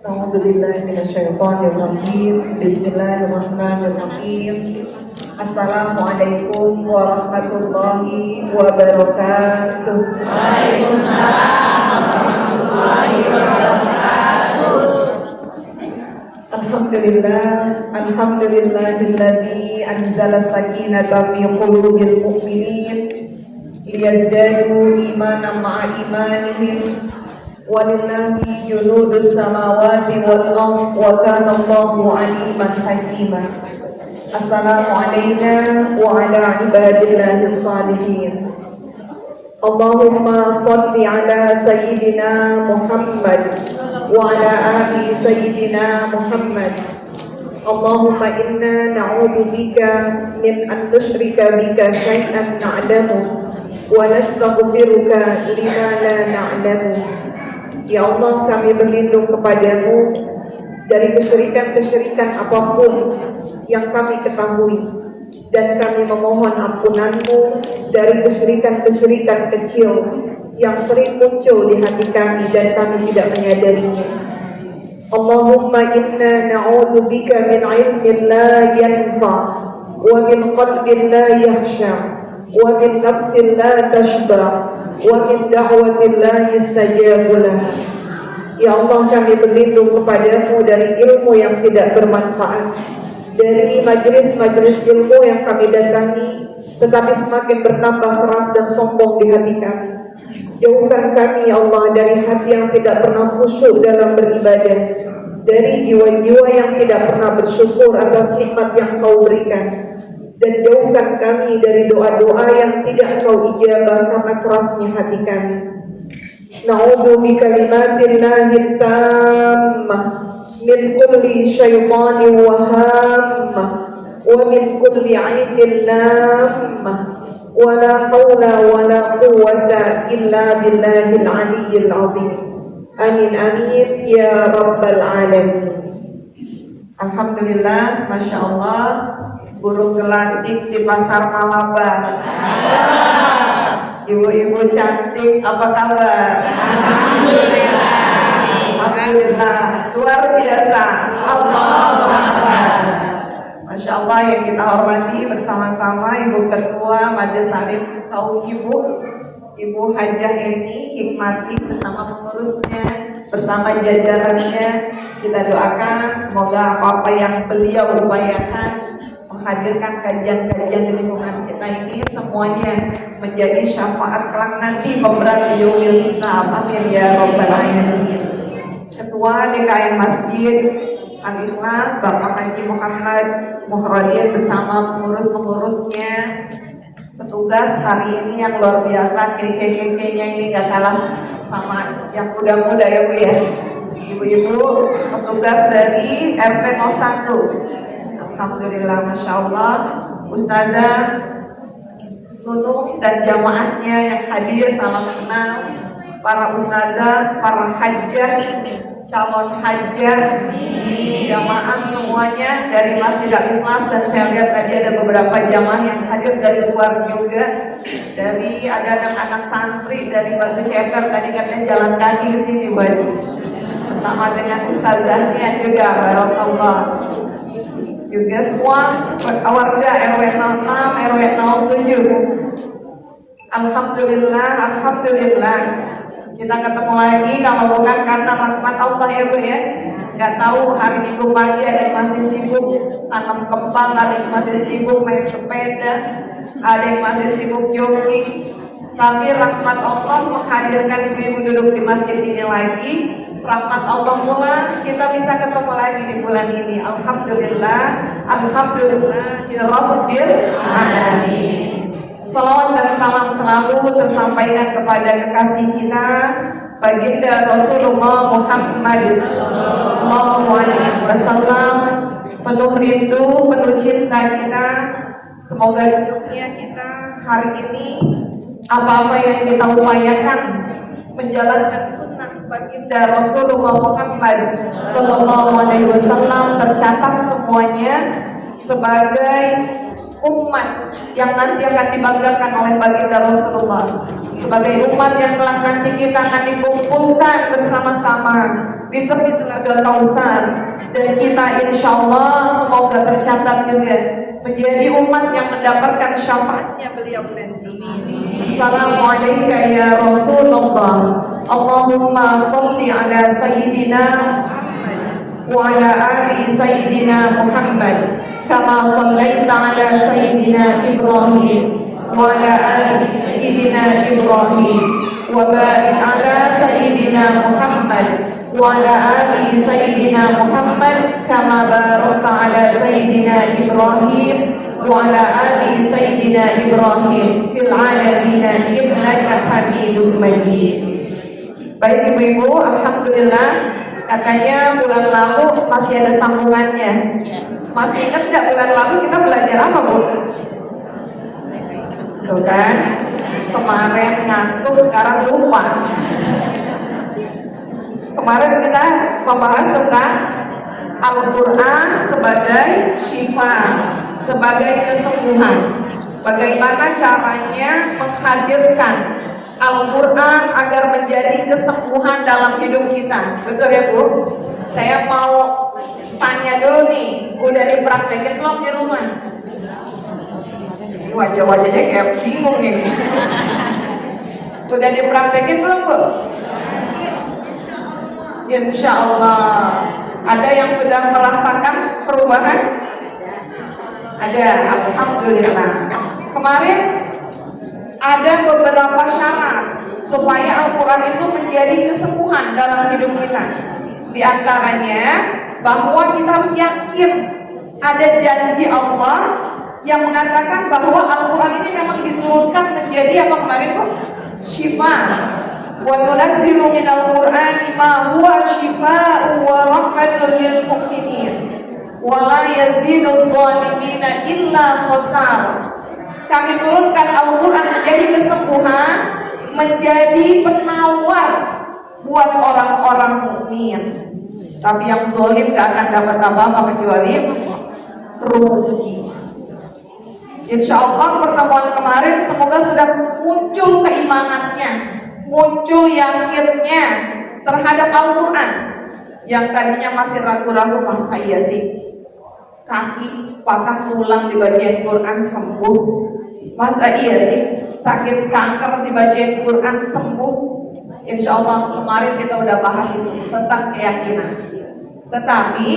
A'udzubillahi minasyaitonirrajim. Bismillahirrahmanirrahim. Assalamualaikum warahmatullahi wabarakatuh. Waalaikumsalam warahmatullahi wabarakatuh. Alhamdulillahilladzi anzala sakinata fi qulubil mu'minin liyazdadu imanan ma'a imanihim. Walillahi junudus samawati wal ardh wa kana Allahu aliman hakima. Assalamu alayna wa ala ibadillahis salihin. Allahumma salli ala sayyidina Muhammad wa ala ali sayyidina Muhammad. Allahumma inna na'udzu bika min an nusyrika bika syai'an na'lamu wa nastaghfiruka lima la na'lamu. Ya Allah, kami berlindung kepadamu dari kesyirikan-kesyirikan apapun yang kami ketahui, dan kami memohon ampunanmu dari kesyirikan-kesyirikan kecil yang sering muncul di hati kami dan kami tidak menyadarinya. Allahumma inna na'udzu bika min ilmin la yanfa' wa min qalbin la yakhsha wa min nafsin la tashba wa min da'watin la yustajabu laha. Ya Allah, kami berlindung kepadamu dari ilmu yang tidak bermanfaat, dari majelis-majelis ilmu yang kami datangi tetapi semakin bertambah keras dan sombong di hati kami. Jauhkan kami ya Allah dari hati yang tidak pernah khusyuk dalam beribadah, dari jiwa-jiwa yang tidak pernah bersyukur atas nikmat yang Kau berikan, dan jauhkan kami dari doa-doa yang tidak Kau ijabah karena kerasnya hati kami. Na'udzu bikalimatillahi tammah min kulli syaitanin wahammah wa min kulli 'ainin lammah wa la haula wa la quwwata illa billahil 'aliyyil 'azim. Amin amin ya rabbal alamin. Alhamdulillah, masya Allah, burung gelatik di pasar Malabar. Ibu-ibu cantik, apa kabar? Alhamdulillah. Alhamdulillah, luar biasa. Allahu Akbar. Masya Allah, yang kita hormati bersama-sama Ibu Ketua Majelis Taklim kaum Ibu Hajah Eni Hikmati bersama pengurusnya, bersama jajarannya. Kita doakan semoga apa-apa yang beliau upayakan menghadirkan kajian-kajian di lingkungan kita ini semuanya menjadi syafaat kelak nanti pemberat yaumil hisab. Amin ya rabbal alamin. Ketua DKM Masjid Al-Ikhlas Bapak Haji Muhammad Muhradin bersama pengurus-pengurusnya, petugas hari ini yang luar biasa, kece-kecenya ini gak kalah sama yang muda-muda ya Bu ya. Ibu-ibu petugas dari RT 01. Alhamdulillah, masya Allah, Ustazah Nunung dan jamaahnya yang hadir, salam kenal. Para ustazah, para hajjah, calon hajjah, jamaah semuanya dari Masjid Al-Ikhlas, dan saya lihat tadi ada beberapa jamaah yang hadir dari luar juga. Dari ada anak-anak santri dari Batu Ceker, tadi katanya jalan kaki ke sini bersama dengan ustazahnya juga, barakallah. Juga semua warga RW 06, RW 07. Alhamdulillah, alhamdulillah. Kita ketemu lagi, kalau bukan karena rahmat Allah ya Bu ya. Gak tahu hari Minggu pagi ada yang masih sibuk tanam kembang, ada yang masih sibuk main sepeda, ada yang masih sibuk jogging. Tapi rahmat Allah menghadirkan ibu-ibu duduk di masjid ini lagi. Rahmat Allah pula kita bisa ketemu lagi di bulan ini. Alhamdulillah, alhamdulillah ya rabbil alamin. Salawat dan salam selalu tersampaikan kepada kekasih kita baginda Rasulullah Muhammad sallallahu alaihi wasallam, penuh rindu, penuh cinta kita. Semoga hidupnya kita hari ini apa-apa yang kita upayakan menjalankan sunnah baginda Rasulullah Muhammad sallallahu alaihi wasallam tercatat semuanya sebagai umat yang nanti akan dibanggakan oleh baginda Rasulullah, sebagai umat yang telah nanti kita akan dikumpulkan bersama-sama di tepi Telaga Kausar, dan kita insya Allah semoga tercatat juga menjadi umat yang mendapatkan syafaatnya beliau nanti. Assalamualaikum ya Rasulullah. Allahumma salli ala Sayyidina Muhammad wa ala ali Sayyidina Muhammad kama sallaita ala Sayyidina Ibrahim wa ala ali Sayyidina Ibrahim wa barik ala Sayyidina Muhammad wa ala ali Sayyidina Muhammad kama barakta ala Sayyidina Ibrahim wa ala ali Sayyidina Ibrahim fil alamin innaka Hamidum Majid. Baik ibu-ibu, alhamdulillah, katanya bulan lalu masih ada sambungannya. Masih ingat nggak bulan lalu kita belajar apa, Bu? Tuh kan, kemarin ngantuk, sekarang lupa. Kemarin kita membahas tentang Al-Quran sebagai syifa, sebagai kesembuhan. Bagaimana caranya menghadirkan Al-Quran agar menjadi kesembuhan dalam hidup kita. Betul ya, Bu? Saya mau tanya dulu nih, udah dipraktekin belum di rumah? Wajah-wajahnya kayak bingung ini. Udah dipraktekin belum, Bu? Insya Allah. Ada yang sudah merasakan perubahan? Ada, alhamdulillah. Kemarin ada beberapa syarat supaya Al-Quran itu menjadi kesembuhan dalam hidup kita. Di antaranya bahwa kita harus yakin ada janji Allah yang mengatakan bahwa Al-Quran ini memang diturunkan menjadi apa kemarin tuh? Syifa. Wa nunazzilu minal Qur'ani ma huwa syifaa'un wa rahmatun lil mu'minin wa la yazidul zalimina illa khasar. Kami turunkan Al-Quran menjadi kesembuhan, menjadi penawar buat orang-orang mukmin. Tapi yang zalim gak akan dapat apa-apa kecuali rugi. Insya Allah pertemuan kemarin semoga sudah muncul keimanannya, muncul yakinnya terhadap Al-Quran. Yang tadinya masih ragu-ragu, masa iya sih kaki patah tulang di bagian Quran sembuh? Masa iya sih sakit kanker di bagian Quran sembuh? Insya Allah kemarin kita udah bahas itu tentang keyakinan. Tetapi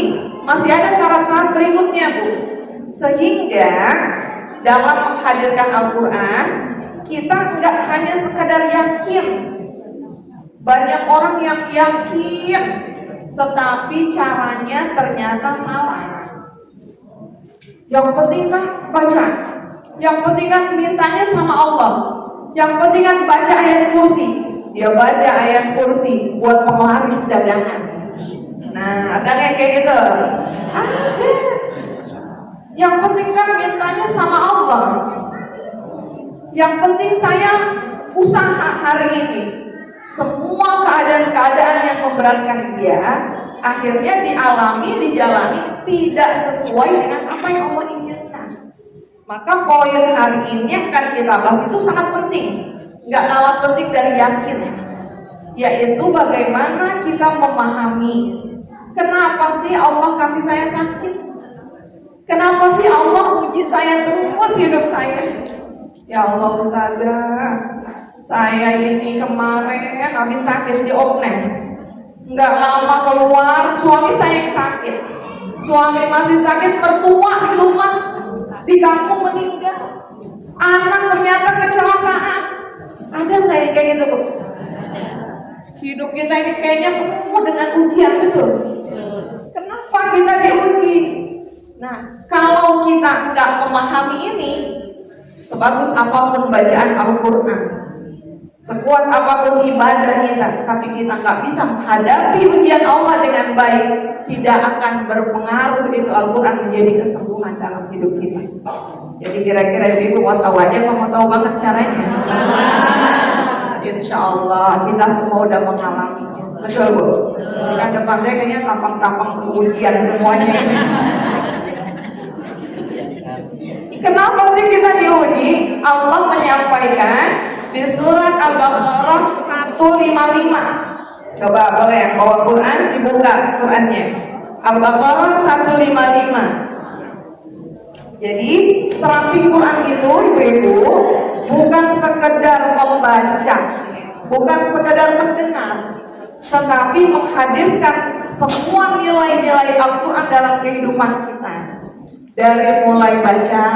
masih ada syarat-syarat berikutnya, Bu. Sehingga dalam menghadirkan Al-Quran kita nggak hanya sekadar yakin. Banyak orang yang yakin tetapi caranya ternyata salah. Yang penting kan baca, yang penting kan mintanya sama Allah, yang penting kan baca ayat kursi. Dia baca ayat kursi buat penglaris dagangan. Nah, ada kayak gitu? Ada. Yang penting kan mintanya sama Allah. Yang penting saya usaha hari ini. Semua keadaan-keadaan yang memberatkan dia akhirnya dijalani tidak sesuai dengan apa yang Allah inginkan. Maka poin hari ini yang akan kita bahas itu sangat penting, nggak kalah penting dari yakin, yaitu bagaimana kita memahami kenapa sih Allah kasih saya sakit, kenapa sih Allah uji saya terus hidup saya. Ya Allah Ustazah, saya ini kemarin habis sakit di Opname. Nggak lama keluar, suami saya yang sakit. Suami masih sakit, mertua di rumah, di kampung meninggal. Anak ternyata kecelakaan. Ada nggak yang kayak gitu, Bu? Hidup kita ini kayaknya penuh dengan ujian, betul? Kenapa kita diuji? Nah, kalau kita nggak memahami ini, sebagus apapun bacaan Al-Quran, sekuat apapun ibadah kita, tapi kita nggak bisa menghadapi ujian Allah dengan baik, tidak akan berpengaruh itu Al-Quran menjadi kesembuhan dalam hidup kita. Jadi kira-kira ibu mau tahu aja, mau tahu banget caranya? Insya Allah kita semua udah mengalaminya. Betul, Bu? Kan depan saya kayaknya tampang-tampang ujian semuanya. Kenapa sih kita diuji? Allah menyampaikan di surat Al-Baqarah 155. Coba boleh yang bawa Quran dibuka Qurannya. Al-Baqarah 155. Jadi terapi Quran itu ibu-ibu bukan sekedar membaca, bukan sekedar mendengar, tetapi menghadirkan semua nilai-nilai Al-Quran dalam kehidupan kita. Dari mulai baca,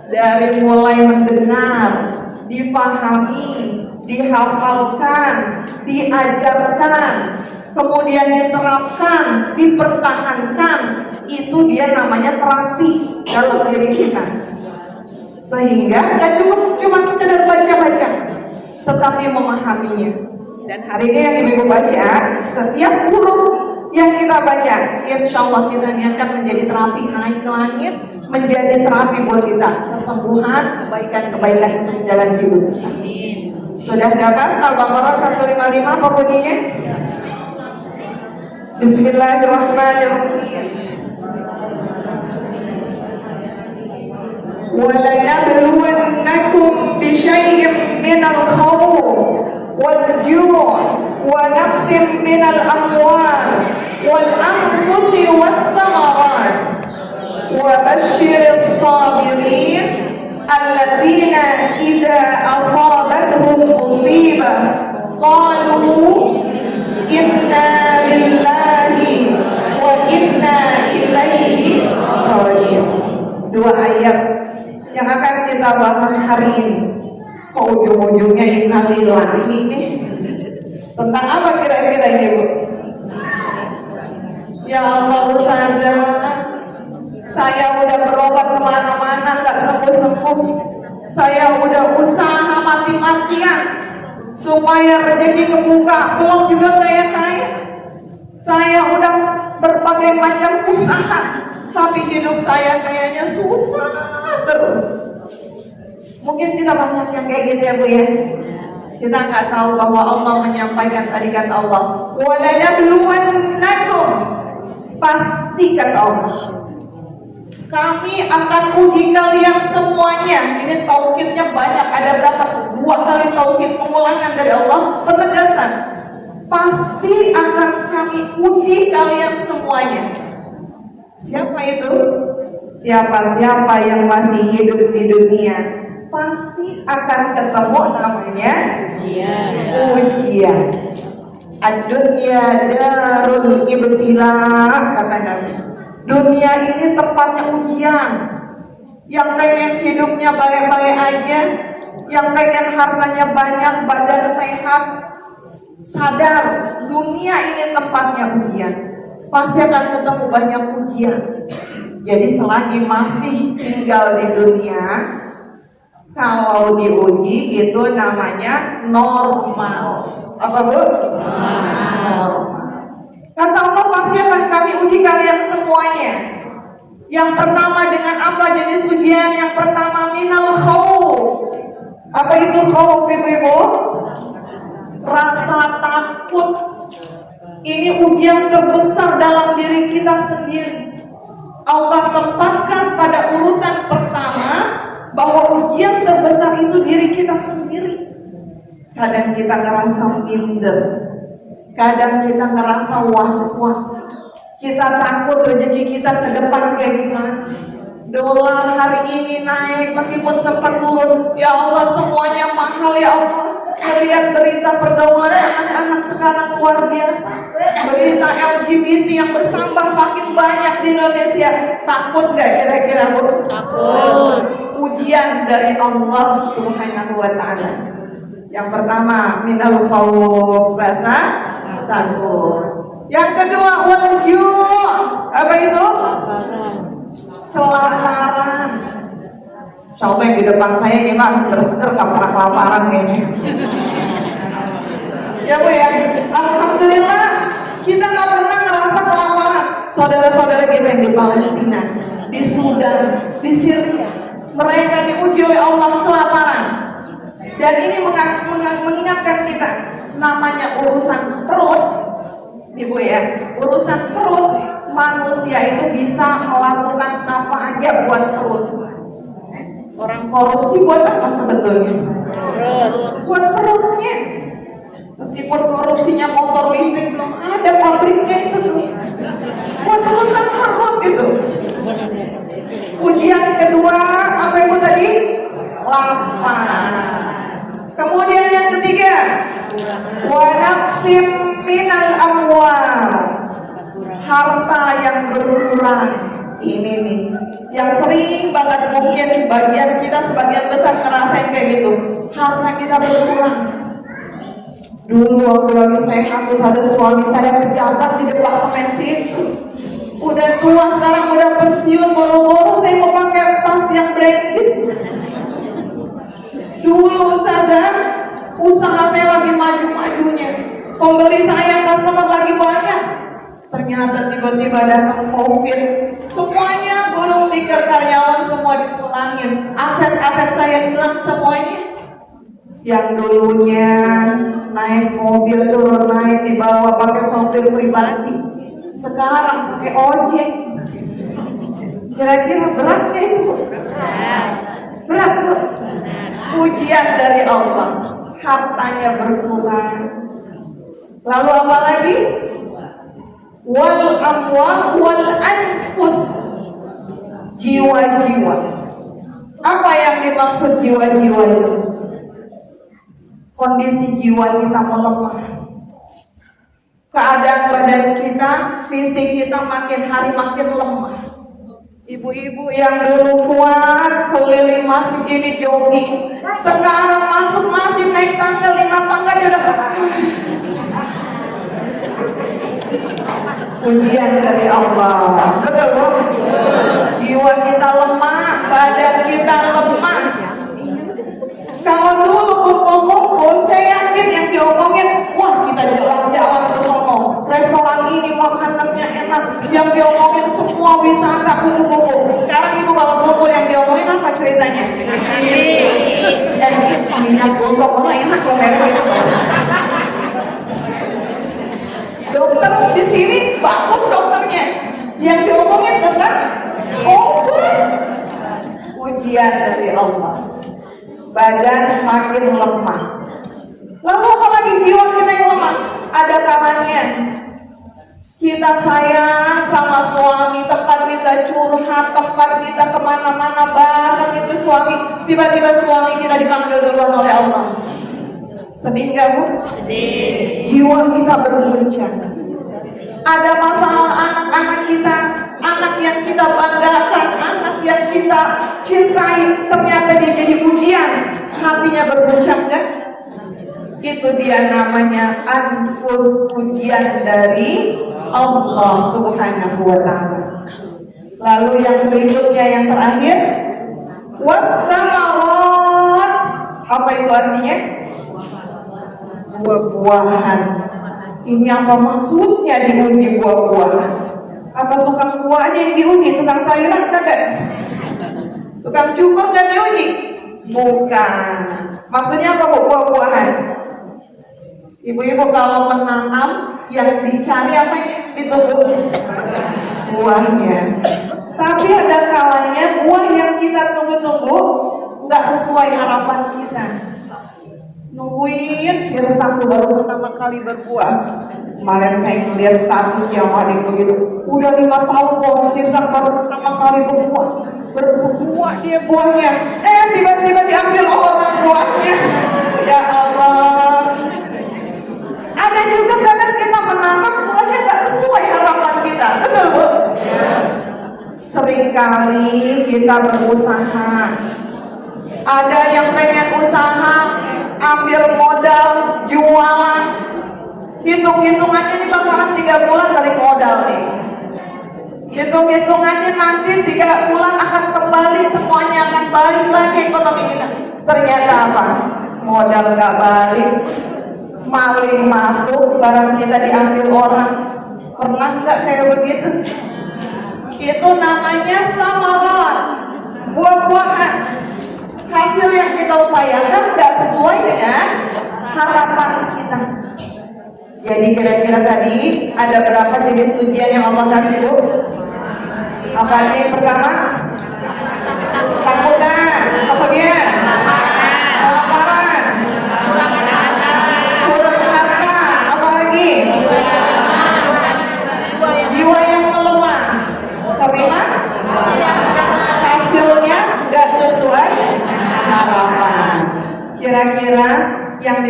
dari mulai mendengar, difahami, dihafalkan, diajarkan, kemudian diterapkan, dipertahankan. Itu dia namanya terapi dalam diri kita. Sehingga gak cukup cuma sekedar baca-baca, tetapi memahaminya. Dan hari ini yang ibu baca, setiap huruf yang kita baca, insya Allah kita niatkan menjadi terapi naik ke langit, menjadi terapi buat kita kesembuhan, kebaikan-kebaikan jalan hidup. Sudah dapat Al-Baqarah 155 apa bunyinya? Bismillahirrahmanirrahim. وَلَنَبْلُوَنَّكُمْ بِشَيْءٍ مِّنَ الْخَوْفِ وَالْجُوعِ وَنَقْصٍ مِّنَ الْأَمْوَالِ وَالْأَنفُسِ وَالثَّمَرَاتِ وَبَشِّرِ الصَّابِرِينَ الَّذِينَ إِذَا أَصَابَتْهُمْ مُصِيبَةٌ قَالُوا إِنَّا لِلَّهِ وَإِنَّا إِلَيْهِ راجعون. Dua ayat yang akan kita bahas hari ini. Kok ujung-ujungnya innalillahi ini? Tentang apa kira-kira ini, Bu? Ya Allah Ustazah, saya udah berobat kemana-mana gak sembuh-sembuh. Saya udah usaha mati-matian supaya rezeki kebuka, belum juga kaya-kaya. Saya udah berbagai macam usaha, tapi hidup saya kayaknya susah terus. Mungkin kita banyak yang kayak gitu ya, Bu ya. Kita nggak tahu bahwa Allah menyampaikan tadi kata Allah, walanabluwannakum, pasti kata Allah, kami akan uji kalian semuanya. Ini taukidnya banyak, ada berapa? 2 kali taukid pengulangan dari Allah, penegasan. Pasti akan kami uji kalian semuanya. Siapa itu? Siapa-siapa yang masih hidup di dunia pasti akan ketemu namanya ujian. Ad-dunya darul ibtila, kata Nabi. Dunia ini tempatnya ujian. Yang pengen hidupnya baik-baik aja, yang pengen hartanya banyak, badan sehat, sadar dunia ini tempatnya ujian. Pasti akan ketemu banyak ujian. Jadi selagi masih tinggal di dunia, kalau diuji itu namanya normal. Apa, Bu? Normal. Kata Allah, pasti akan kami uji kalian semuanya. Yang pertama dengan apa jenis ujian? Yang pertama minal khauf. Apa itu khauf, ibu-ibu? Rasa takut. Ini ujian terbesar dalam diri kita sendiri. Allah tempatkan pada urutan pertama bahwa ujian terbesar itu diri kita sendiri. Kadang kita ngerasa minder, kadang kita ngerasa was-was, kita takut rezeki kita ke depan kayak gimana. Dolar hari ini naik meskipun sempat turun, ya Allah semuanya mahal ya Allah. Melihat berita pergaulan anak-anak sekarang luar biasa, berita LGBT yang bertambah makin banyak di Indonesia. Takut gak kira-kira, Bu? Takut. Ujian dari Allah Subhanahu wa ta'ala. Yang pertama minal khauf, rasa takut. Yang kedua wal-ju'. Apa itu? Kelaparan. Contoh yang di depan saya ini mas seger-seger gak pernah kelaparan kayaknya. Ya, Bu ya. Alhamdulillah kita gak pernah ngerasa kelaparan. Saudara-saudara kita yang di Palestina, di Sudan, di Syria, mereka diuji oleh Allah kelaparan. Dan ini mengingatkan kita, namanya urusan perut, Ibu ya, urusan perut, manusia itu bisa melakukan apa aja buat perut. Orang korupsi buat apa sebetulnya? Buat perutnya. Meskipun korupsinya motor listrik belum ada pabriknya itu, buat urusan perut gitu. Ujian kedua apa itu tadi? Lapar. Kemudian yang ketiga, wa naqsim minal amwal, harta yang berkurang. Ini nih yang sering banget mungkin bagian kita sebagian besar ngerasain kayak gitu, harta kita berkurang. Dulu waktu lagi sehat terus ada suami saya pejabat di departemen situ, udah tua sekarang udah pensiun, boro-boro saya mau pakai tas yang branded. Dulu sadar usaha saya lagi maju-majunya, pembeli saya customer lagi banyak. Ternyata tiba-tiba datang COVID, semuanya gulung tikar, karyawan semua dipulangin, aset-aset saya hilang semuanya. Yang dulunya naik mobil turun naik dibawa pakai sopir pribadi, sekarang pakai ojek. Kira-kira berat nggak itu? Berat Bu. Ujian dari Allah, hartanya berkurang. Lalu apa lagi? Wal amwal wal anfus, jiwa-jiwa. Apa yang dimaksud jiwa-jiwa itu? Kondisi jiwa kita melemah, keadaan badan kita, fisik kita makin hari makin lemah. Ibu-ibu yang dulu kuat keliling masjid ini jogging, sekarang masuk masjid naik tangga 5 tangga dia udah ujian dari Allah. Betul Bu? Jiwa kita lemah, badan kita lemah. Kalau dulu kumpul-kumpul, saya yakin yang diomongin, wah kita jalan-jalan ke sono, restoran ini makanannya enak, yang diomongin semua wisata kumpul-kumpul. Sekarang ibu kalau kumpul yang diomongin apa ceritanya? Minyak gosok orang enak loh merek itu. Dokter di sini bagus dokternya, yang diomongin tentang obat. Ujian dari Allah, badan semakin lemah. Lalu apalagi jiwa kita yang lemah? Ada kalanya kita sayang sama suami, tempat kita curhat, tempat kita kemana-mana bareng itu suami, tiba-tiba suami kita dipanggil duluan oleh Allah. Sedih nggak Bu? Sedih. Jiwa kita berguncang. Ada masalah anak-anak kita, anak yang kita banggakan, anak yang kita cintai, ternyata dia jadi ujian, hatinya berguncang kan? Itu dia namanya anfus, ujian dari Allah Subhanahu wa Ta'ala. Lalu yang berikutnya yang terakhir, wassamarat. Apa itu artinya? Buah-buahan. Ini apa maksudnya diuji buah-buahan? Apa tukang buah aja yang diuji, tukang sayuran kagak? Tukang cukur kan diuji? Bukan. Maksudnya apa Bu? Buah-buahan. Ibu-ibu kalau menanam yang dicari apa yang ditunggu? Buahnya. Tapi ada kalanya buah yang kita tunggu-tunggu nggak sesuai harapan kita. Nungguin sirsak baru pertama kali berbuah. Kemarin saya melihat statusnya adik begitu, udah 5 tahun pohon sirsak baru pertama kali berbuah dia buahnya. Tiba-tiba diambil orang buahnya. Ya Allah. Ada juga kadang kita menanam buahnya nggak sesuai harapan kita, betul Bu? Seringkali kita berusaha, ada yang pengen usaha, ambil modal, jualan, hitung-hitungannya ini bakalan 3 bulan balik modal nih. Hitung-hitungannya nanti 3 bulan akan kembali, semuanya akan balik lagi ekonomi kita. Ternyata apa? Modal gak balik, maling masuk, barang kita diambil orang. Pernah nggak kayak begitu? Itu namanya samarat, buah-buahan. Hasil yang kita upayakan nggak sesuai dengan harapan kita. Jadi kira-kira tadi ada berapa jenis ujian yang Allah kasih Bu? Apa ini pertama? Takutan. Kemudian kelaparan, kurang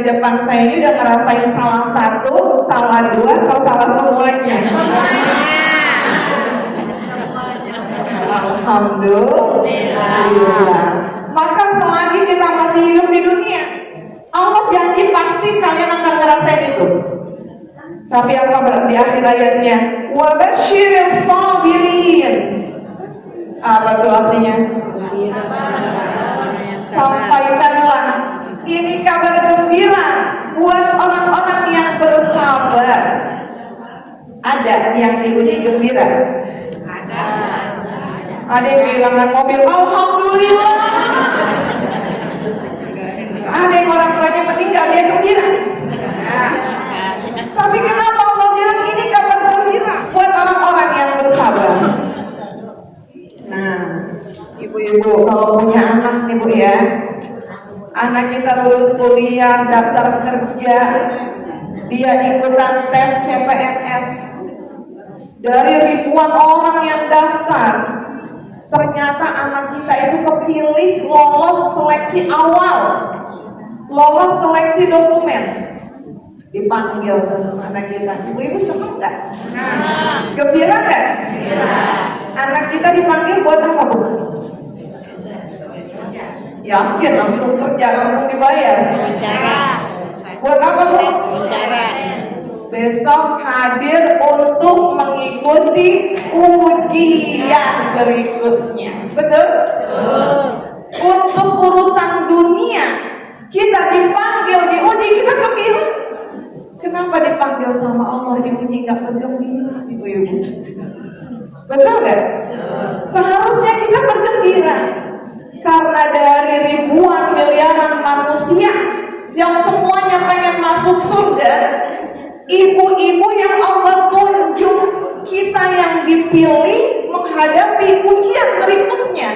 depan saya ini udah ngerasain salah satu, salah dua, atau salah semuanya? Alhamdulillah. Maka selagi kita masih hidup di dunia, Allah janji pasti kalian akan ngerasain itu. Tapi apa berarti akhir ayatnya? Wa basyiris sabirin. Apa tuh artinya? Sampaikanlah ini kabar gembira buat orang-orang yang bersabar. Ada yang diuji gembira? Ada yang kehilangan mobil, alhamdulillah. Ada yang orang tuanya meninggal, dia gembira. Tapi kenapa Allah bilang ini kabar gembira buat orang-orang yang bersabar? Nah, ibu-ibu kalau punya anak nih Bu ya, anak kita lulus kuliah, daftar kerja, dia ikutan tes CPNS. Dari ribuan orang yang daftar, ternyata anak kita itu kepilih lolos seleksi awal, lolos seleksi dokumen. Dipanggil tuh anak kita. Ibu-ibu seneng nggak? Gembira nggak? Anak kita dipanggil buat apa Bu? Yakin langsung kerja, langsung dibayar. Buat apa Bu? Besok hadir untuk mengikuti ujian berikutnya. Betul? Untuk urusan dunia kita dipanggil diuji, kita gembira. Kenapa dipanggil sama Allah diuji nggak bergembira, ibu-ibu? Betul nggak? Seharusnya kita bergembira karena dari ribuan miliaran manusia yang semuanya pengen masuk surga, ibu-ibu yang Allah tunjuk, kita yang dipilih menghadapi ujian berikutnya.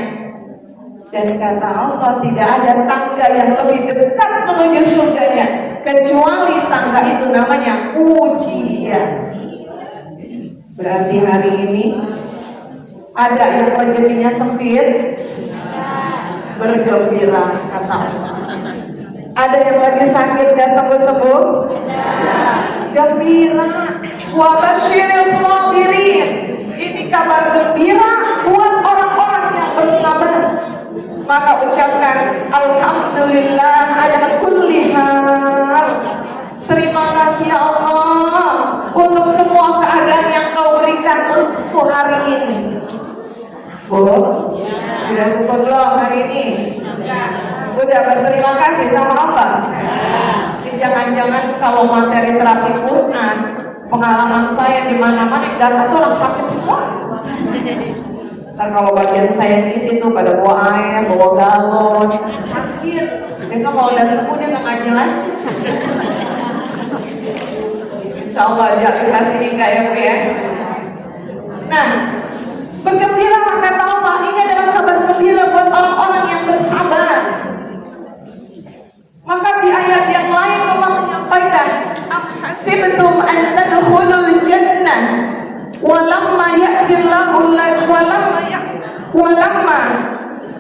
Dan kata Allah, tidak ada tangga yang lebih dekat menuju surganya kecuali tangga itu namanya ujian. Berarti hari ini ada yang rezekinya sempit, bergembira kata Allah. Ada yang lagi sakit gak sembuh-sembuh, gembira. Wa basyiris sabirin. Ini kabar gembira buat orang-orang yang bersabar. Maka ucapkan alhamdulillah ala kulli hal. Terima kasih ya Allah untuk semua keadaan yang Kau berikan untuk hari ini. Bu, sudah syukur belum hari ini? Udah berterima kasih sama Allah. Jangan-jangan kalau materi terapi Quran, pengalaman saya di mana-mana yang datang tuh orang sakit semua. Ntar kalau bagian saya di situ pada bawa air, bawa galon, sakit. Besok kalau udah sembuh dia nggak ngaji lagi. Insya Allah aja kita sini kayak ya. Nah, bergembira kata Allah, ini adalah kabar gembira buat orang-orang yang bersabar. Maka di ayat yang lain Allah menyampaikan, "Ahsibtum an tadkhulul jannah walamma ya'tillahu walamma."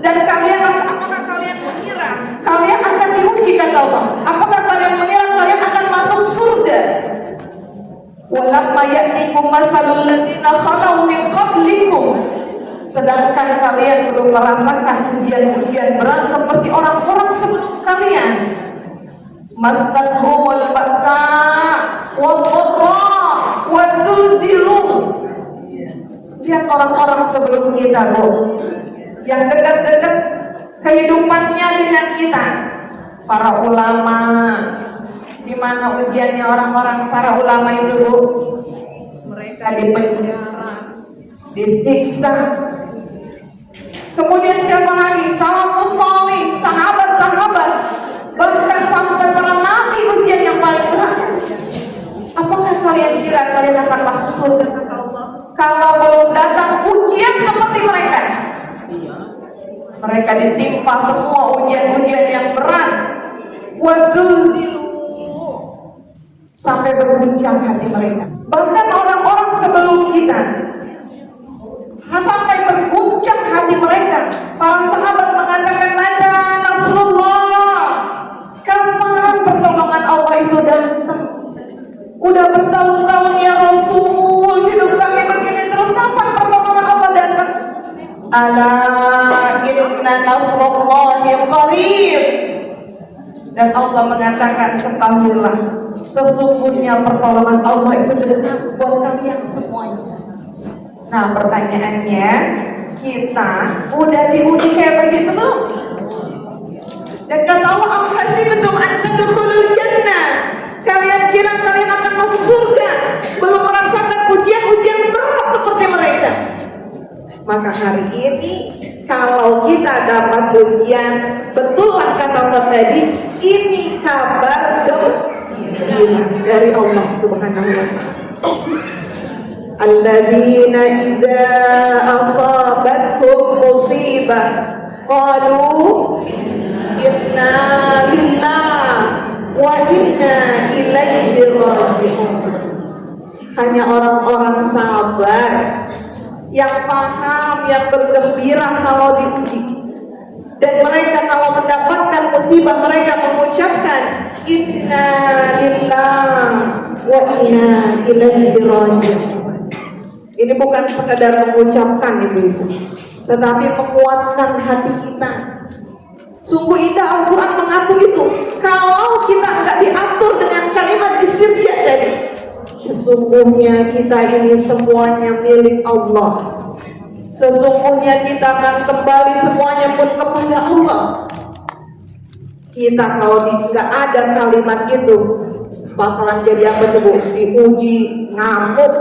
Dan kalian, apakah kalian mengira kalian akan diuji kata Allah? Apakah kalian mengira kalian akan masuk surga? Walamma ya'tikum mathalul ladzina khalau min qablikum. Sedangkan kalian belum merasakan ujian-ujian berat seperti orang-orang sebelum kalian. Masathumul ba'sa wad-dharra wa zulzilu. Lihat orang-orang sebelum kita, Bu, yang dekat-dekat kehidupannya dengan kita. Para ulama, di mana ujiannya orang-orang para ulama itu, Bu? Mereka dipenjara, disiksa. Kemudian siapa lagi? Salafus salih, sahabat-sahabat, bahkan sampai para nabi ujian yang paling berat. Apakah kalian kira kalian akan masuk surga kata Allah kalau belum datang ujian seperti mereka? Mereka ditimpa semua ujian-ujian yang berat. Wazulzilu, sampai berguncang hati mereka. Bahkan orang-orang sebelum kita sampai berguncang hati mereka. Para sahabat mengatakan, "Mata Nasrullah?" Kapan pertolongan bertahun-tahun ya Rasul, hidup kami begini terus, kapan pertolongan Allah datang? Ala inna nasrullahi qarib. Dan Allah mengatakan, ketahuilah, sesungguhnya pertolongan Allah itu dekat buat kalian semuanya. Nah, pertanyaannya, kita udah diuji kayak begitu belum? Dan kata Allah, am hasibtum an tadkhulul jannah, kalian kira kalian akan masuk surga belum merasakan ujian-ujian berat seperti mereka? Maka hari ini kalau kita dapat ujian, betullah kata Allah tadi, ini kabar gembira dari Allah Subhanahu wa taala. Alladzina idza asabatkum musibah qalu inna lillahi wa inna ilaihi raji'un. Hanya orang-orang sabar yang paham, yang bergembira kalau diuji. Dan mereka kalau mendapatkan musibah, mereka mengucapkan inna lillahi wa inna ilaihi raji'un. Ini bukan sekadar mengucapkan ibu-ibu, tetapi menguatkan hati kita. Sungguh indah Al-Quran mengatur itu. Kalau kita nggak diatur dengan kalimat istirja tadi, sesungguhnya kita ini semuanya milik Allah. Sesungguhnya kita akan kembali semuanya pun kepada Allah. Kita kalau nggak ada kalimat itu, bakalan jadi apa tuh Bu? Diuji ngamuk,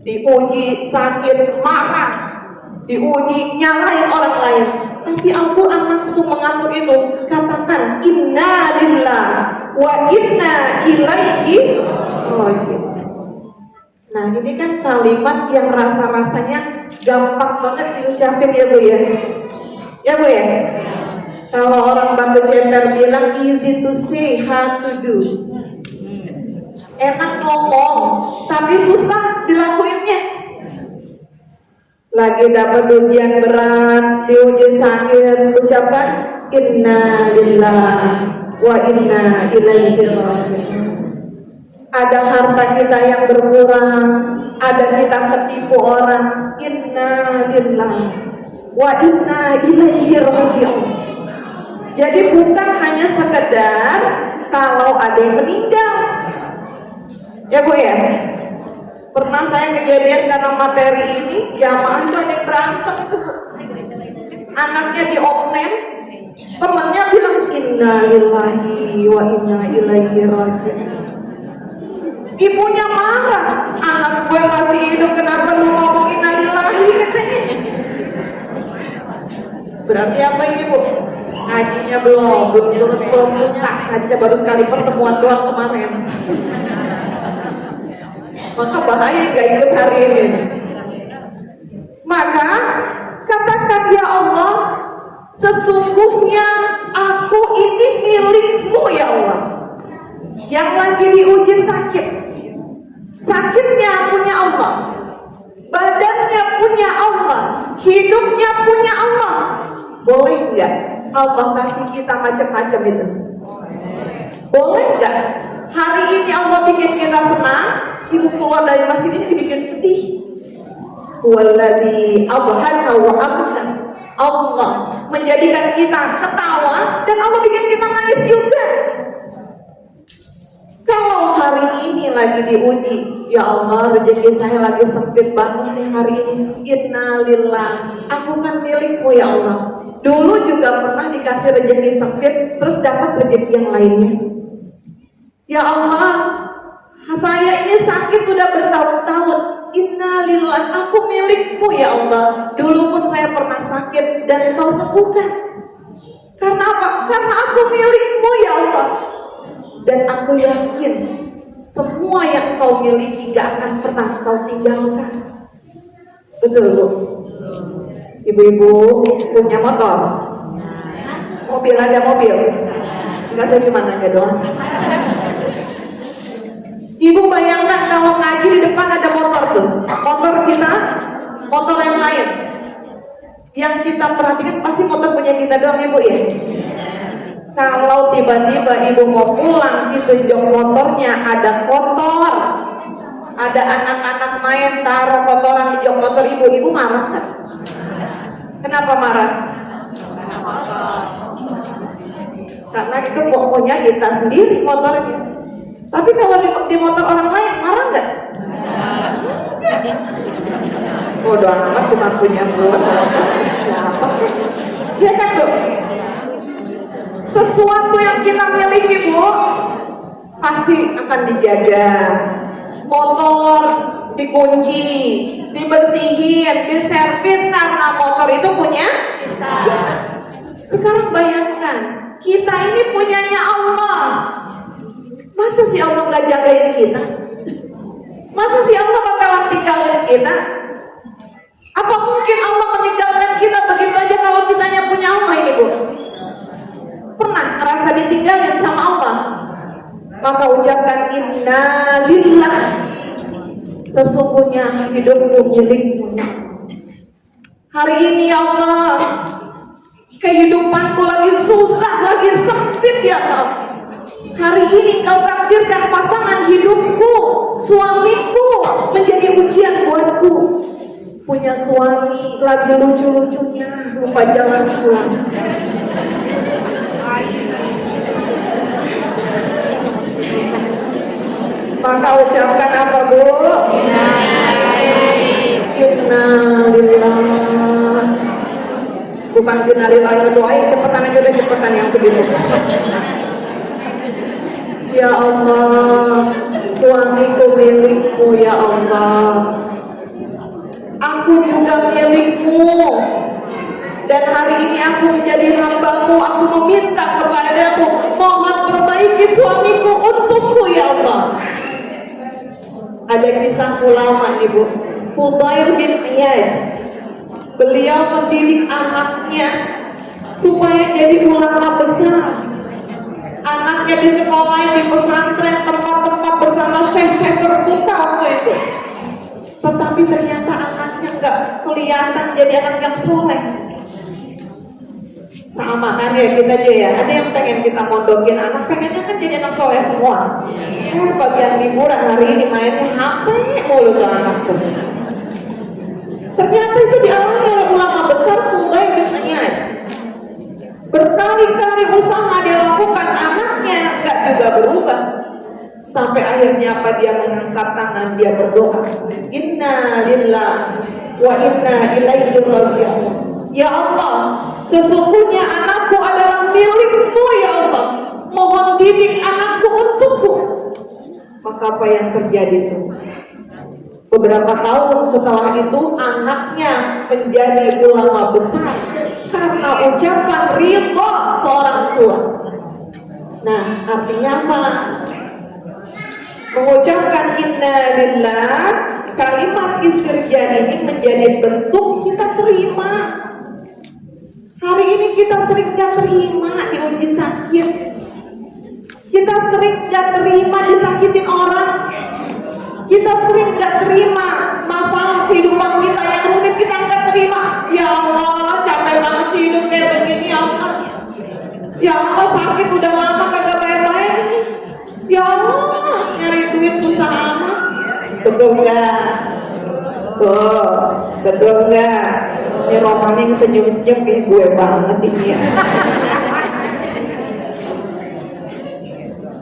diuji sakit marah, diuji nyalain orang lain. Tapi Al-Quran langsung mengatur itu. Katakan inna lillahi wa inna ilaihi raji'un. Nah, ini kan kalimat yang rasa-rasanya gampang banget diucapin ya Bu ya. Ya Bu ya. Kalau orang Batu Ceper bilang easy to say, hard to do. Enak ngomong, tapi susah dilakuinnya. Lagi dapat ujian berat, diuji sakit, ucapan inna lillahi wa inna ilaihi raji'un. Ada harta kita yang berkurang, ada kita ketipu orang, inna lillahi wa inna ilaihi raji'un. Jadi bukan hanya sekedar kalau ada yang meninggal. Ya Bu ya. Pernah saya kejadian karena materi ini, jamaah itu ada yang berantem itu. Anaknya diomnem, temennya bilang inna lillahi wa inna ilaihi raji'un. Ibunya marah, anak gue masih hidup, kenapa lu ngomong inna lillahi katanya. Berarti apa ini Bu? Ngajinya belum tuntas, ngajinya baru sekali pertemuan doang kemarin. Maka bahaya gak ikut hari ini. Maka katakan ya Allah, sesungguhnya aku ini milikmu ya Allah. Yang lagi diuji sakit, sakitnya punya Allah, badannya punya Allah, hidupnya punya Allah. Boleh nggak Allah kasih kita macam-macam itu? Boleh nggak hari ini Allah bikin kita senang, ibu keluar dari masjid ini dibikin sedih? Walladzi adhaka wa abka. Allah menjadikan kita ketawa dan Allah bikin kita nangis juga. Kalau hari ini lagi diuji, ya Allah rezeki saya lagi sempit banget nih hari ini, inna lillahi, aku kan milikmu ya Allah. Dulu juga pernah dikasih rezeki sempit, terus dapat rezeki yang lainnya. Ya Allah, saya ini sakit udah bertahun-tahun, inna lillahi, aku milikmu ya Allah. Dulu pun saya pernah sakit dan Engkau sembuhkan. Karena apa? Karena aku milikmu ya Allah. Dan aku yakin semua yang Kau miliki gak akan pernah Kau tinggalkan. Betul Bu? Ibu-ibu punya motor? Mobil, ada mobil? Enggak, saya cuma nanya doang. Ibu bayangkan kalau ngaji di depan ada motor tuh. Motor kita, motor yang lain. Yang kita perhatikan pasti motor punya kita doang ya Bu ya? Kalau tiba-tiba ibu mau pulang, itu jok motornya ada kotor, ada anak-anak main taruh kotoran di jok motor ibu marah kan? Kenapa marah? Karena itu pokoknya kita sendiri motornya. Tapi kalau di motor orang lain marah nggak? Bodoh amat, cuma punya gua. Siapa? Ya kan tuh. Sesuatu yang kita miliki bu, pasti akan dijaga. Motor dikunci, dibersihin, diservis karena motor itu punya kita. Sekarang bayangkan, kita ini punyanya Allah. Masa si Allah nggak jagain kita? Masa si Allah bakalan tinggalin kita? Apa mungkin Allah meninggalkan kita begitu aja kalau kitanya punya Allah ini bu? Pernah merasa ditinggalin sama Allah? Maka ucapkan inna lillah. Sesungguhnya hidupmu milikmu. Hari ini ya Allah, kehidupanku lagi susah, lagi sempit ya Allah. Hari ini kau takdirkan pasangan hidupku, suamiku menjadi ujian buatku. Punya suami lagi lucu-lucunya, lupa jalan pulang. Maka ucapkan apa bu? Innalillah. Bukan innalillah itu ayo cepetan aja deh, cepetan yang begitu. Ya Allah, suamiku milikmu ya Allah. Aku juga milikmu. Dan hari ini aku menjadi hambamu. Aku meminta kepadamu, mohon perbaiki suamiku untukku ya Allah. Ada kisah ulama ibu, Fudail bin Iyad. Beliau mendidik anaknya supaya jadi ulama besar. Anaknya di sekolah, di pesantren, tempat-tempat bersama syekh-syekh terbuka waktu itu. Tetapi ternyata anaknya nggak kelihatan jadi anak yang soleh. Sama kan ya kita aja ya. Ada yang pengen kita mondokin anak, pengennya kan jadi anak soleh semua. Bagian liburan hari ini mainnya HP mulu tuh anak tuh. Ternyata itu dialami oleh ulama besar Fudail bin Iyad. Berkali-kali usaha dilakukan, anaknya nggak juga berubah. Sampai akhirnya apa, dia mengangkat tangan, dia berdoa, inna lillah wa inna ilaihi raji'un. Ya Allah, sesungguhnya anakku adalah milikmu ya Allah. Mohon didik anakku untukku. Maka apa yang terjadi itu? Beberapa tahun setelah itu anaknya menjadi ulama besar karena ucapan ridho seorang tua. Nah, artinya apa? Mengucapkan inna lillah, kalimat istirja ini menjadi bentuk kita terima. Hari ini kita sering gak terima diuji sakit. Kita sering gak terima disakitin orang. Kita sering gak terima masalah kehidupan kita yang rumit, kita gak terima. Ya Allah, capek banget sih hidup kayak begini ya Allah. Ya Allah, sakit udah lama kagak baik-baik. Ya Allah, nyari duit susah amat. Betul gak? Tuh, betul gak? Ini Roman yang senyum-senyum kayak gue banget ini ya.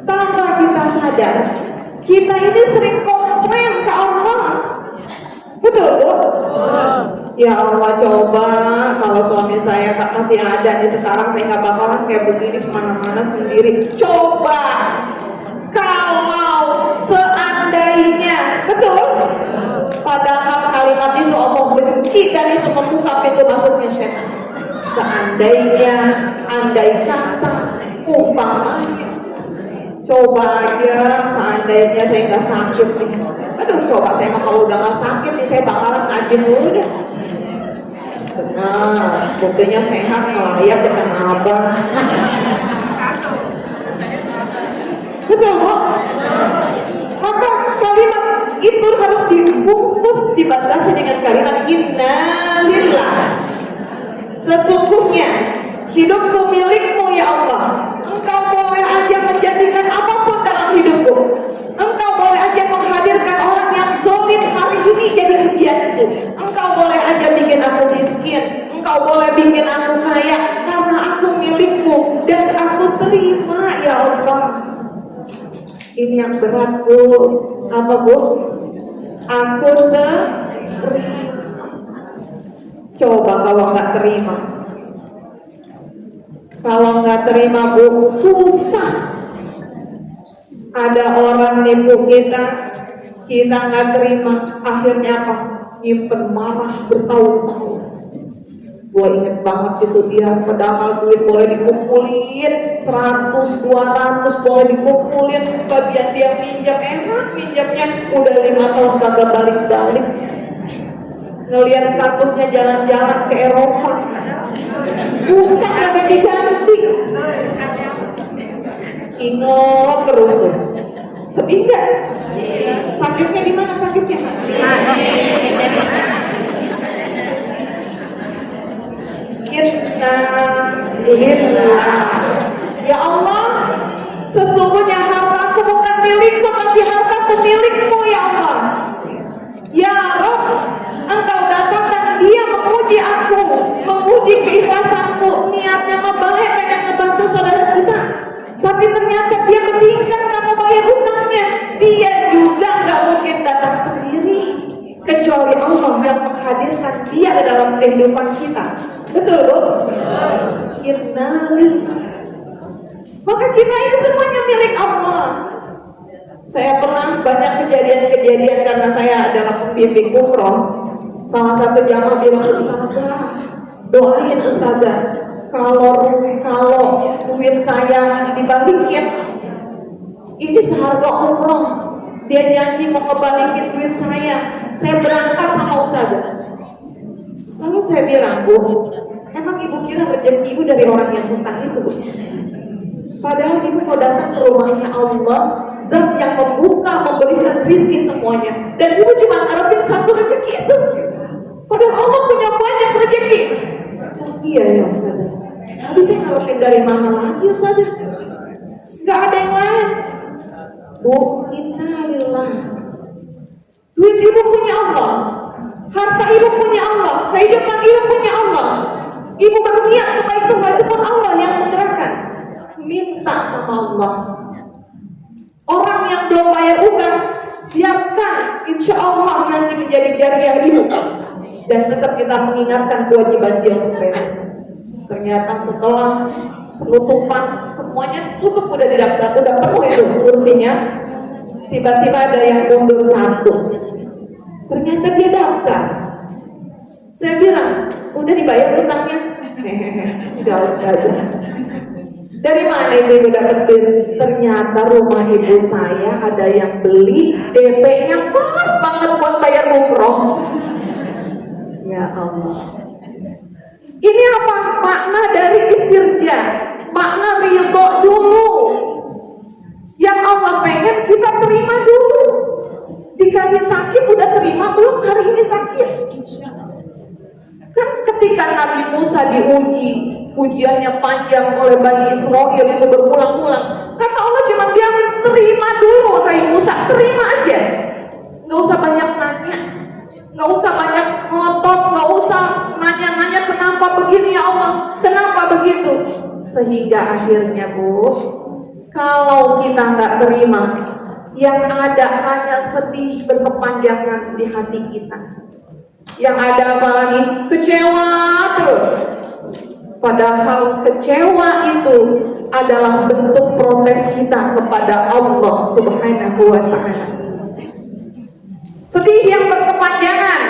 Tanpa kita sadar, kita ini sering komplain ke Allah. Betul bu? Ya Allah, coba kalau suami saya masih ada nih sekarang, saya nggak bakalan kayak begini kemana-mana sendiri. Coba kalau seandainya, betul? Padahal kalimat itu Allah benci dan itu membuka pintu masuknya setan. Seandainya, andai kata, umpamanya. Coba aja seandainya saya nggak sakit nih. Aduh, coba saya kalau udah nggak sakit nih, saya bakalan ngaji dulu deh. Benar, buktinya sehat ngelayak dengan abang. Betul bu? Maka kalimat itu harus dibungkus, dibatasi dengan kalimat inna lillah. Sesungguhnya hidupku milikmu ya Allah. Engkau boleh aja menjadikan apapun dalam hidupku. Engkau boleh aja menghadirkan orang yang zalim hari ini jadi ujianku. Engkau boleh aja bikin aku miskin. Engkau boleh bikin aku kaya karena aku milikmu dan aku terima ya Allah. Ini yang berat Bu. Apa Bu? Aku terima. Coba kalau nggak terima. Kalau nggak terima Bu, susah. Ada orang nipu kita nggak terima, akhirnya apa? Nyimpen marah bertahun-tahun. Gue inget banget itu dia, padahal duit boleh dikumpulin 100, 200 boleh dikumpulin, bagian dia minjam enak, minjamnya udah 5 tahun kagak balik-balik. Ngelihat statusnya jalan-jalan ke Eropa, utang kagak diganti. Ingat terus tuh. Sedih gak? Sakitnya di mana sakitnya? Ya Allah, sesungguhnya hartaku bukan milikku, tapi hartaku milikmu ya Allah. Ya Rabb, Engkau datangkan dia menguji aku, menguji keikhlasanku, niatnya membaik pengen ngebantu saudara kita, tapi ternyata dia meninggal nggak mau bayar hutangnya. Dia juga nggak mungkin datang sendiri, kecuali Allah yang menghadirkan dia dalam kehidupan kita. Betul Bu? Maka kita ini semuanya milik Allah. Saya pernah banyak kejadian-kejadian karena saya adalah pembimbing umroh. Salah satu jamaah bilang, Ustazah, doain Ustazah, kalau duit saya dibalikin, ini seharga umroh, dia janji mau ngebalikin duit saya berangkat sama Ustazah. Lalu saya bilang, Bu, emang ibu kira rezeki ibu dari orang yang hutang itu, Bu? Padahal ibu mau datang ke rumahnya Allah, Zat yang membuka, memberikan rezeki semuanya, dan ibu cuma ngarepin satu rezeki itu. Padahal Allah punya banyak rezeki. Oh iya ya Ustazah, tapi saya ngarepin dari mana lagi Ustazah? Gak ada yang lain. Bu, innalillah. Duit ibu punya Allah, harta ibu punya Allah, kehidupan ibu punya Allah. Ibu berniat kebaikan, itu pun Allah yang menggerakkan. Minta sama Allah. Orang yang belum bayar utang, biarkan, insya Allah nanti menjadi jariah ibu. Dan tetap kita mengingatkan kewajiban dia untuk saya. Ternyata setelah penutupan semuanya tutup, udah didaftar, udah penuh itu kursinya. Tiba-tiba ada yang mundur satu. Ternyata dia daftar. Saya bilang, udah dibayar utangnya? Tidak usah. Dari mana ibu dapetin? Ternyata rumah ibu saya ada yang beli, DP-nya pas banget buat bayar umroh. Ya Allah. Ini apa? Makna dari istirja, makna ridho dulu. Yang Allah pengen kita terima dulu. Dikasih sakit udah terima belum? Hari ini sakit. Kan ketika Nabi Musa diuji, ujiannya panjang oleh Bani Israel itu berulang-ulang. Kata Allah cuma bilang, terima dulu Nabi Musa, terima aja. Gak usah banyak nanya, gak usah banyak ngotot, gak usah nanya-nanya kenapa begini ya Allah, kenapa begitu. Sehingga akhirnya Bu, kalau kita gak terima, yang ada hanya sedih berkepanjangan di hati kita. Yang ada apa lagi? Kecewa terus. Padahal kecewa itu adalah bentuk protes kita kepada Allah Subhanahu wa ta'ala. Sedih yang berkepanjangan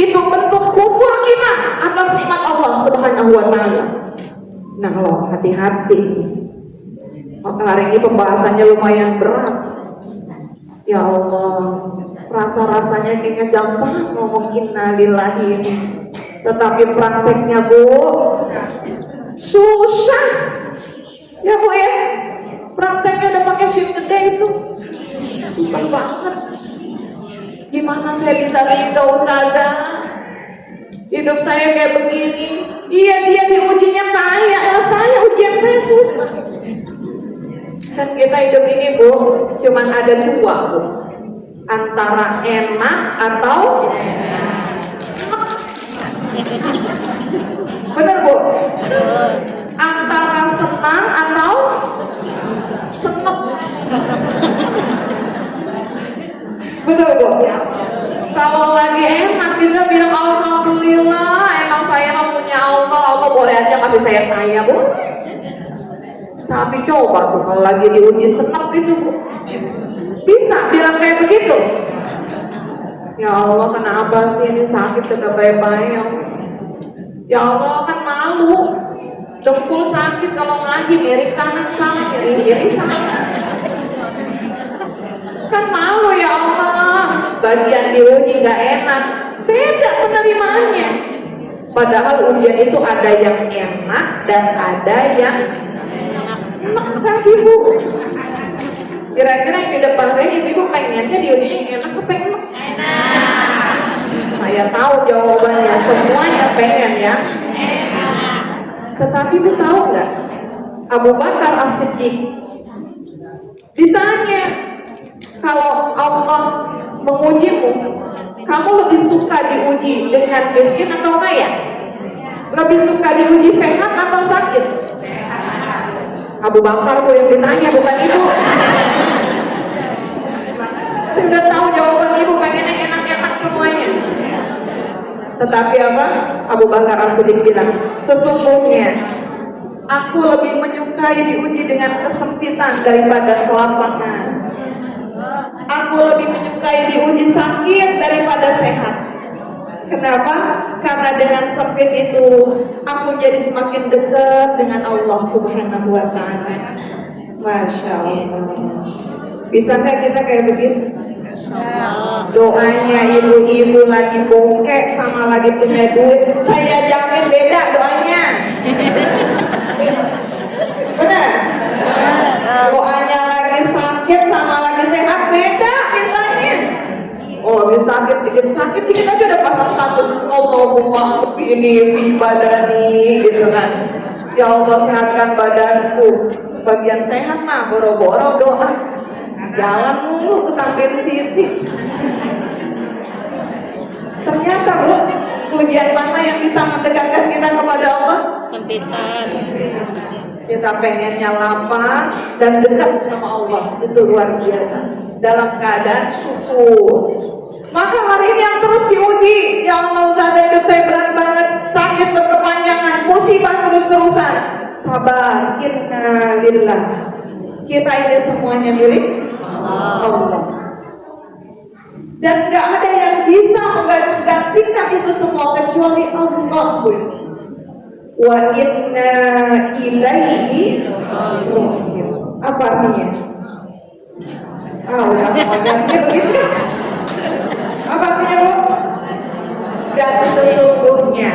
itu bentuk kufur kita atas nikmat Allah Subhanahu wa ta'ala. Nah loh, hati-hati. Maka hari ini pembahasannya lumayan berat. Ya Allah, rasa-rasanya kayaknya gampang ngomong innalillahi ini, tetapi prakteknya Bu susah. Ya Bu ya, prakteknya udah pakai shin gede itu susah banget. Gimana saya bisa ridho Ustazah? Hidup saya kayak begini. Iya dia diujinya kaya, saya ujian saya susah. Kan kita hidup ini Bu, cuman ada dua Bu, antara enak atau bener Bu, antara senang atau senep. Betul Bu. Kalau lagi enak kita bilang alhamdulillah, emang saya punya Allah, Allah boleh aja kasih saya kaya Bu. Tapi coba tuh kalau lagi diuji senep gitu Bu, bisa bilang kayak begitu? Ya Allah, kenapa sih ini sakit kagak baik-baik? Ya Allah, kan malu. Dengkul sakit kalau ngaji, miring kanan sama, miring kiri sama. Kan malu ya Allah. Bagian diuji nggak enak, beda penerimaannya. Padahal ujian itu ada yang enak dan ada yang enak tadi Bu. Kira-kira yang di depan saya ibu pengennya diujinya yang enak apa yang enak? Enak. Saya tahu jawabannya, semuanya pengen ya. Enak. Tetapi ibu tahu nggak? Abu Bakar As-Siddiq ditanya, kalau Allah mengujimu, kamu lebih suka diuji dengan miskin atau kaya? Lebih suka diuji sehat atau sakit? Abu Bakar tuh yang ditanya, bukan ibu. Sudah tahu jawaban ibu, pengennya enak-enak semuanya. Tetapi apa? Abu Bakar As-Siddiq bilang, sesungguhnya aku lebih menyukai diuji dengan kesempitan daripada kelapangan. Aku lebih menyukai diuji sakit daripada sehat. Kenapa? Karena dengan sempit itu aku jadi semakin dekat dengan Allah Subhanahu wa Ta'ala. Masya Allah. Bisakah kita kayak begitu? Doanya ibu-ibu lagi bongkek sama lagi punya duit, saya jamin beda doanya. Benar? Doanya lagi sakit sama lagi sehat beda mintanya. Oh, ini sakit dikit aja udah pasang status Allahumma ini fi badani gitu kan. Ya Allah, sehatkan badanku. Bagian sehat mah boro-boro doa. Jalan mulu ke Tamrin City. Ternyata Bu, ujian mana yang bisa mendekatkan kita kepada Allah? Sempitan. Kita pengennya lapang dan dekat sama Allah, itu luar biasa. Dalam keadaan syukur. Maka hari ini yang terus diuji, ya Allah, Ustaz, hidup saya berat banget, sakit berkepanjangan, musibah terus-terusan. Sabar, inna lillah. Kita ini semuanya milik Allah. Dan gak ada yang bisa menggantikan itu semua kecuali Allah. Wa inna ilaihi raji'un. Apa artinya? Udah ganti begitu. Apa artinya Bu? Dan sesungguhnya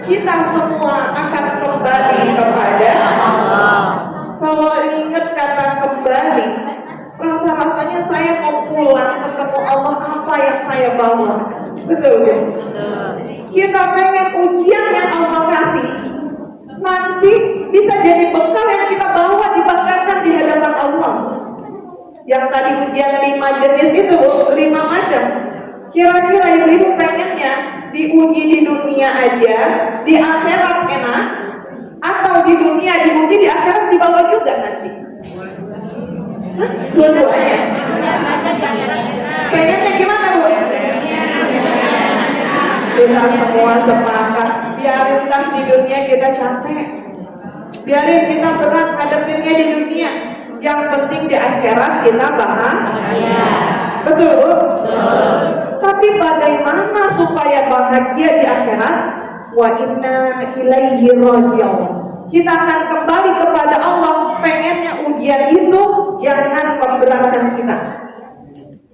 kita semua akan kembali kepada Allah. Kalau ingat kata kembali, rasa-rasanya saya mau pulang ketemu Allah, apa yang saya bawa? Betul ya? Kita pengen ujian yang Allah kasih nanti bisa jadi bekal yang kita bawa, dibanggakan di hadapan Allah. Yang tadi ujian 5 jenis itu, 5 macam. Kira-kira ibu pengennya diuji di dunia aja, di akhirat enak, atau di dunia diuji, di akhirat dibawa juga nanti? Dua-duanya. Pengennya gimana Bu? Kita semua sepakat, biarinlah di dunia kita capek, biarin kita berat ngadepinnya di dunia. Yang penting di akhirat kita bahagia. Betul Bu? Betul. Tapi bagaimana supaya bahagia di akhirat? Wa inna ilaihi raji'un. Kita akan kembali kepada Allah. Pengennya ujian itu jangan memberatkan kita,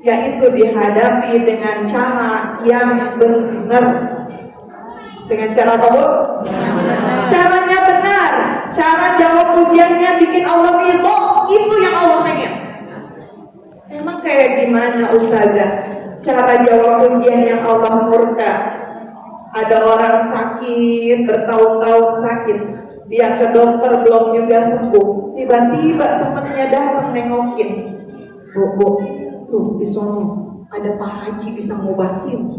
yaitu dihadapi dengan cara yang benar. Dengan cara apa Bu? Caranya benar. Cara jawab ujiannya bikin Allah ridho. Itu yang Allah pengen. Emang kayak gimana Ustazah cara jawab ujian yang Allah murka? Ada orang sakit, bertahun-tahun sakit, Dia ke dokter belum juga sembuh. Tiba-tiba temennya datang nengokin. Bu, tuh di sono ada Pak Haji bisa ngobatin.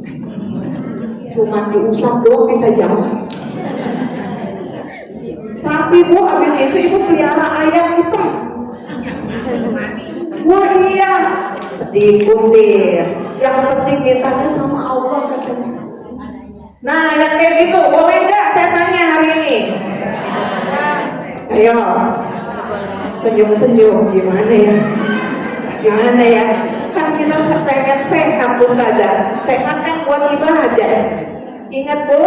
Cuman diusap doang bisa jalan. Tapi Bu, habis itu ibu pelihara ayam hitam. Wah iya, sedih deh. Yang penting mintanya sama Allah katanya. Nah, yang kayak gitu boleh nggak saya tanya hari ini? Ayo, senyum-senyum gimana ya? Gimana ya? Kan kita pengen sehat Bu Sada. Sehat kan buat ibadah. Ingat Bu,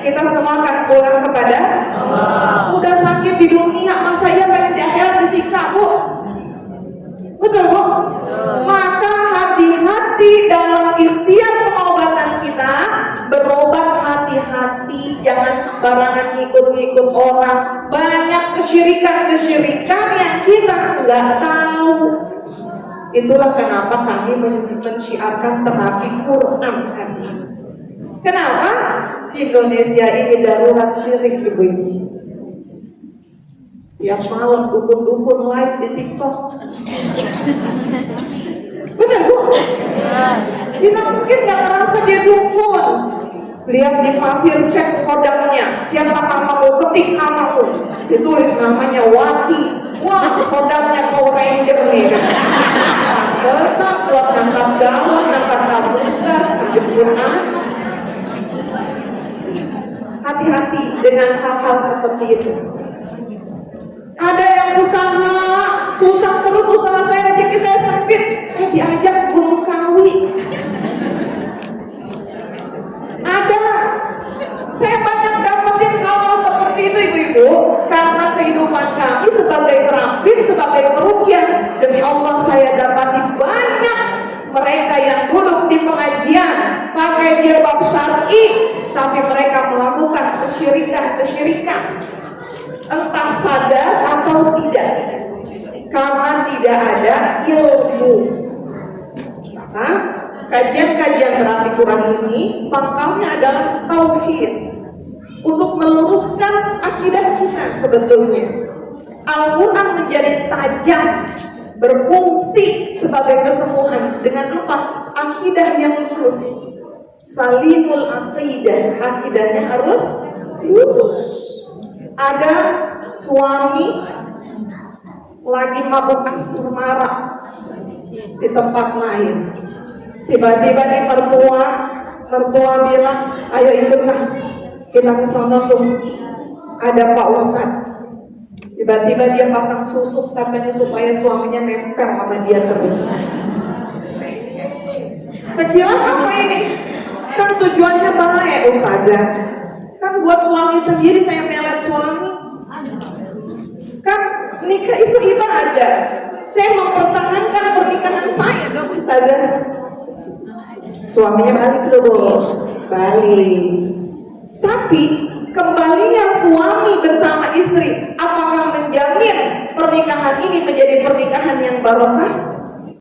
kita semua akan pulang kepada Allah. Udah sakit di dunia, masa ya pengen di akhirat disiksa Bu? Betul Bu? Maka hati-hati dalam ikhtiar pengobatan kita. Berobat hati-hati, jangan sembarangan ngikut-ngikut orang. Banyak kesyirikan-kesyirikan yang kita nggak tahu. Itulah kenapa kami menciarkan terapi Quran. Kenapa? Indonesia ini darurat syirik ibu-ibu. Tiap malam dukun-dukun live di TikTok. Benar Bu? Kita mungkin nggak ngerasa dia dukun. Lihat di pasir, cek kodamnya. Siapa namamu, ketik namamu. Ditulis namanya Wati. Wah, kodamnya Power Ranger nih. Besar buat ngangkat galon, ngangkat tabungan, jemput anak. Hati-hati dengan hal-hal seperti itu. Ada yang usaha susah terus, usaha saya rezeki saya sempit, diajak Gunung Kawi. Ada, saya banyak dapetin hal seperti itu ibu-ibu, karena kehidupan kami sebagai terapis, sebagai peruqyah. Demi Allah saya dapati banyak mereka yang duduk di pengajian pakai jilbab syar'i, tapi mereka melakukan kesyirikan, entah sadar atau tidak, karena tidak ada ilmu. Maka kajian-kajian terapi Quran ini pangkalnya adalah tauhid, untuk meluruskan akidah kita. Sebetulnya Al-Quran menjadi tajam, berfungsi sebagai kesembuhan. Dengan apa? Akidah yang lurus. Salimul aqidah, akidahnya harus lurus. Ada suami lagi mabuk asmara di tempat lain. Tiba-tiba nih mertua bilang, ayo ikutlah kita ke sana tuh, ada Pak Ustadz. Tiba-tiba dia pasang susuk katanya supaya suaminya nempel sama dia terus. Sekilas apa ini? Kan tujuannya baik Ustazah. Kan buat suami sendiri, saya melet suami. Kan nikah itu ibadah. Saya mempertahankan pernikahan saya dong Ustazah. Suaminya balik loh, balik. Tapi kembalinya suami bersama istri, apakah menjamin pernikahan ini menjadi pernikahan yang barokah?